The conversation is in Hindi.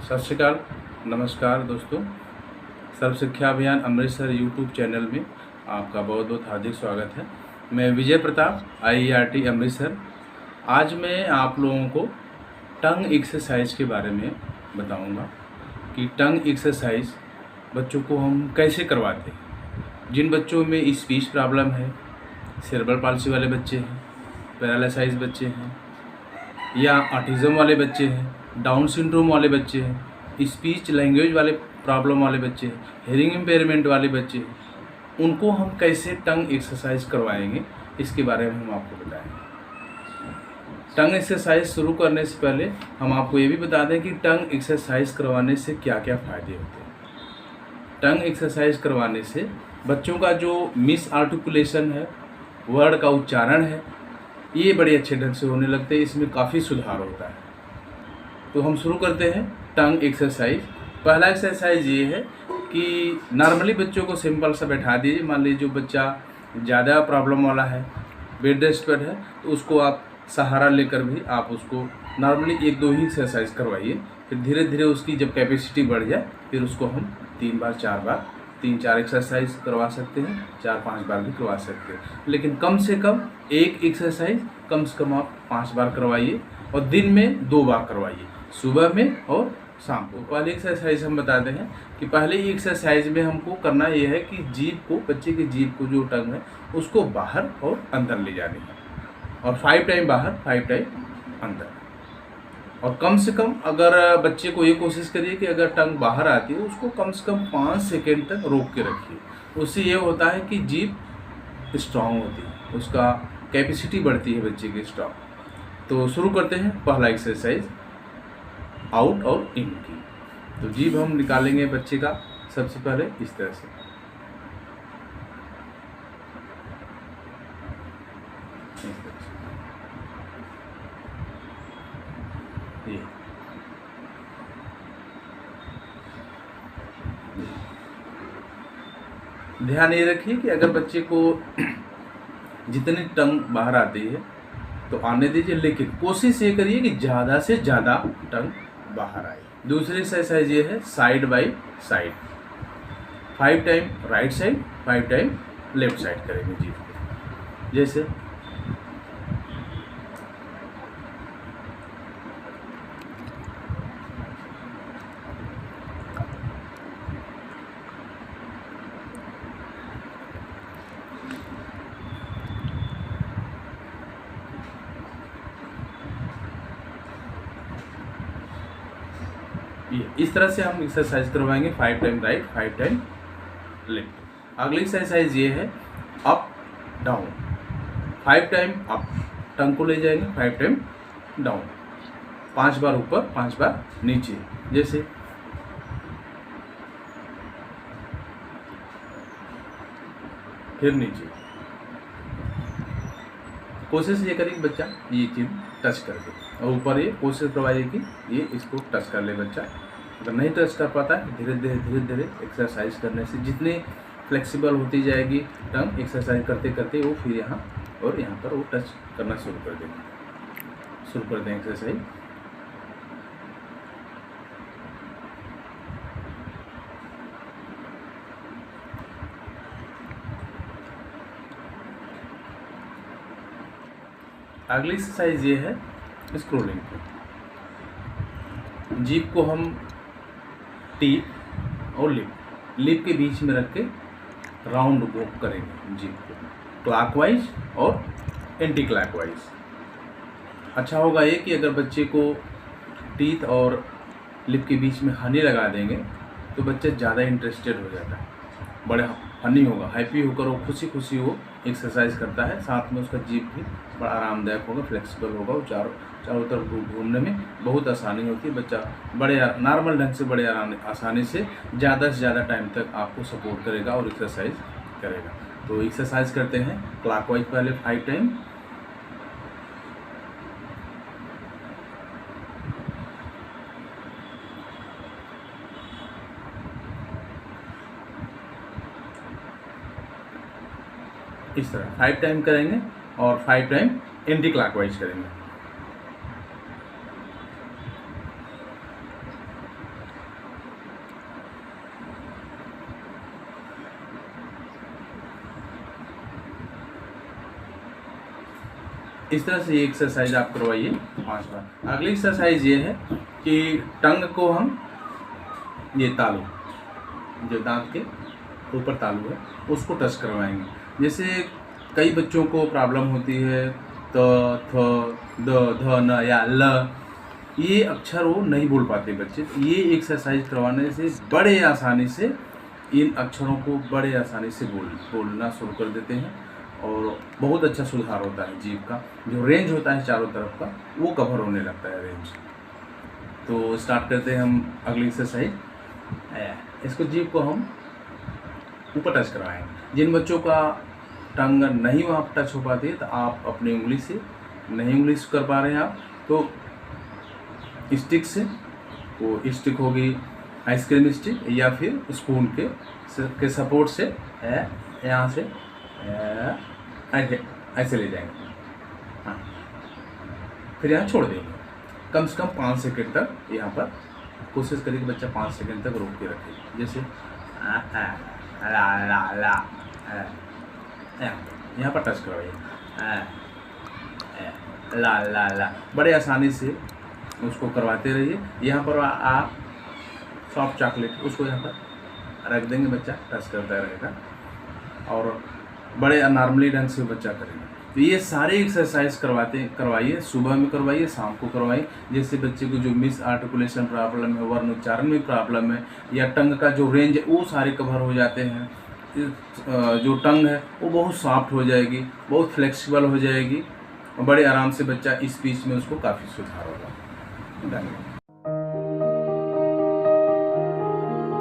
सत श्रीकाल, नमस्कार दोस्तों। सर्व शिक्षा अभियान अमृतसर यूट्यूब चैनल में आपका बहुत बहुत हार्दिक स्वागत है। मैं विजय प्रताप, IERT अमृतसर। आज मैं आप लोगों को टंग एक्सरसाइज के बारे में बताऊंगा कि टंग एक्सरसाइज बच्चों को हम कैसे करवाते हैं। जिन बच्चों में स्पीच प्रॉब्लम है, सेरेब्रल पाल्सी वाले बच्चे हैं, पैरालिसाइज बच्चे हैं या ऑटिज़म वाले बच्चे हैं, डाउन सिंड्रोम वाले बच्चे हैं, स्पीच लैंग्वेज वाले प्रॉब्लम वाले बच्चे हैं, हेयरिंग इम्पेयरमेंट वाले बच्चे हैं, उनको हम कैसे टंग एक्सरसाइज करवाएंगे इसके बारे में हम आपको बताएंगे। टंग एक्सरसाइज शुरू करने से पहले हम आपको ये भी बता दें कि टंग एक्सरसाइज करवाने से क्या क्या फ़ायदे होते हैं। टंग एक्सरसाइज करवाने से बच्चों का जो मिस आर्टिकुलेशन है, वर्ड का उच्चारण है, ये बड़े अच्छे ढंग से होने लगते हैं। इसमें काफ़ी सुधार होता है। तो हम शुरू करते हैं टंग एक्सरसाइज। पहला एक्सरसाइज ये है कि नॉर्मली बच्चों को सिंपल सा बैठा दीजिए। मान लीजिए जो बच्चा ज़्यादा प्रॉब्लम वाला है, बेड रेस्ट पर है, तो उसको आप सहारा लेकर भी आप उसको नॉर्मली 1-2 ही एक्सरसाइज करवाइए। फिर धीरे धीरे उसकी जब कैपेसिटी बढ़ जाए फिर उसको हम 3 बार 4 बार 3-4 एक्सरसाइज करवा सकते हैं, 4-5 बार भी करवा सकते हैं। लेकिन कम से कम एक एक्सरसाइज कम से कम आप 5 बार करवाइए और दिन में 2 बार करवाइए, सुबह में और शाम को। पहली एक्सरसाइज हम बताते हैं कि पहले ही एक्सरसाइज में हमको करना ये है कि जीभ को, बच्चे की जीभ को जो टंग है उसको बाहर और अंदर ले जानी है, और 5 टाइम बाहर 5 टाइम अंदर। और कम से कम अगर बच्चे को ये कोशिश करिए कि अगर टंग बाहर आती है उसको कम से कम 5 सेकेंड तक रोक के रखिए। उससे ये होता है कि जीभ स्ट्रांग होती है, उसका कैपेसिटी बढ़ती है बच्चे की स्ट्रांग। तो शुरू करते हैं पहला एक्सरसाइज आउट और इन की। तो जीभ हम निकालेंगे बच्चे का सबसे पहले इस तरह से, ये ध्यान ये रखिए कि अगर बच्चे को जितनी टंग बाहर आती है तो आने दीजिए, लेकिन कोशिश ये करिए कि ज़्यादा से ज़्यादा टंग बाहर आए। दूसरी एक्सरसाइज ये है side by side, 5 time right side 5 time left side करेंगे जीभ को। जैसे ये इस तरह से हम एक्सरसाइज करवाएंगे, 5 टाइम राइट 5 टाइम लेफ्ट। अगली एक्सरसाइज ये है अप डाउन, 5 टाइम अप, टंग को ले जाएंगे, 5 टाइम डाउन, 5 बार ऊपर 5 बार नीचे। जैसे फिर नीचे। कोशिश ये करिए कि बच्चा ये चीज़ टच कर दे, और ऊपर ये कोशिश करवाइए कि ये इसको टच कर ले बच्चा। अगर नहीं टच कर पाता है धीरे धीरे एक्सरसाइज करने से जितनी फ्लेक्सिबल होती जाएगी टंग, एक्सरसाइज करते करते वो फिर यहाँ और यहाँ पर वो टच करना शुरू कर दें एक्सरसाइज। अगली एक्सरसाइज ये है स्क्रोलिंग की। जीभ को हम टीथ और लिप के बीच में रख के राउंड वॉक करेंगे जीभ को, क्लॉकवाइज और एंटी क्लॉकवाइज। अच्छा होगा ये कि अगर बच्चे को टीथ और लिप के बीच में हनी लगा देंगे तो बच्चा ज़्यादा इंटरेस्टेड हो जाता है, बड़े फनी होगा, हैप्पी होकर वो खुशी वो एक्सरसाइज करता है। साथ में उसका जीभ भी बड़ा आरामदायक होगा, फ्लेक्सिबल होगा, वो चारों तरफ घूमने में बहुत आसानी होती है। बच्चा बड़े नॉर्मल ढंग से बड़े आसानी से ज़्यादा टाइम तक आपको सपोर्ट करेगा और एक्सरसाइज करेगा। तो एक्सरसाइज करते हैं क्लॉकवाइज पहले 5 टाइम, इस तरह 5 टाइम करेंगे और 5 टाइम एंटी क्लॉकवाइज करेंगे। इस तरह से ये एक्सरसाइज आप करवाइए 5 बार। अगली एक्सरसाइज ये है कि टंग को हम ये तालू, जो दांत के ऊपर तालू है, उसको टच करवाएंगे। जैसे कई बच्चों को प्रॉब्लम होती है त, थ, द, ध, न या ल, ये अक्षर वो नहीं बोल पाते बच्चे। ये एक्सरसाइज करवाने से बड़े आसानी से इन अक्षरों को बड़े आसानी से बोलना शुरू कर देते हैं और बहुत अच्छा सुधार होता है। जीभ का जो रेंज होता है चारों तरफ का, वो कवर होने लगता है रेंज। तो स्टार्ट करते हैं हम अगली एक्सरसाइज। इसको जीभ को हम ऊपर टच करवाएंगे। जिन बच्चों का टंग नहीं वहाँ टच हो पाती है, तो आप अपनी उंगली से, नहीं उंगली से कर पा रहे हैं आप, तो स्टिक से, वो स्टिक होगी आइसक्रीम स्टिक या फिर स्पून के सपोर्ट से यहाँ से ऐसे ले जाएंगे। हाँ, फिर यहाँ छोड़ देंगे। कम से कम 5 सेकंड तक यहाँ पर कोशिश करिए कि बच्चा 5 सेकंड तक रोक के रखे। जैसे ला ला ला, यहाँ पर टच करवाइए, ला ला ला, बड़े आसानी से उसको करवाते रहिए। यहाँ पर आप सॉफ्ट चॉकलेट उसको यहाँ पर रख देंगे, बच्चा टच करता रहेगा और बड़े नॉर्मली ढंग से बच्चा करेगा। तो ये सारे एक्सरसाइज करवाइए, सुबह में करवाइए, शाम को करवाइए। जैसे बच्चे को जो मिस आर्टिकुलेशन प्रॉब्लम है, वर्ण उच्चारण में प्रॉब्लम है, या टंग का जो रेंज है, वो सारे कवर हो जाते हैं। जो टंग है वो बहुत सॉफ्ट हो जाएगी, बहुत फ्लेक्सिबल हो जाएगी और बड़े आराम से बच्चा स्पीच में उसको काफ़ी सुधार होगा। धन्यवाद।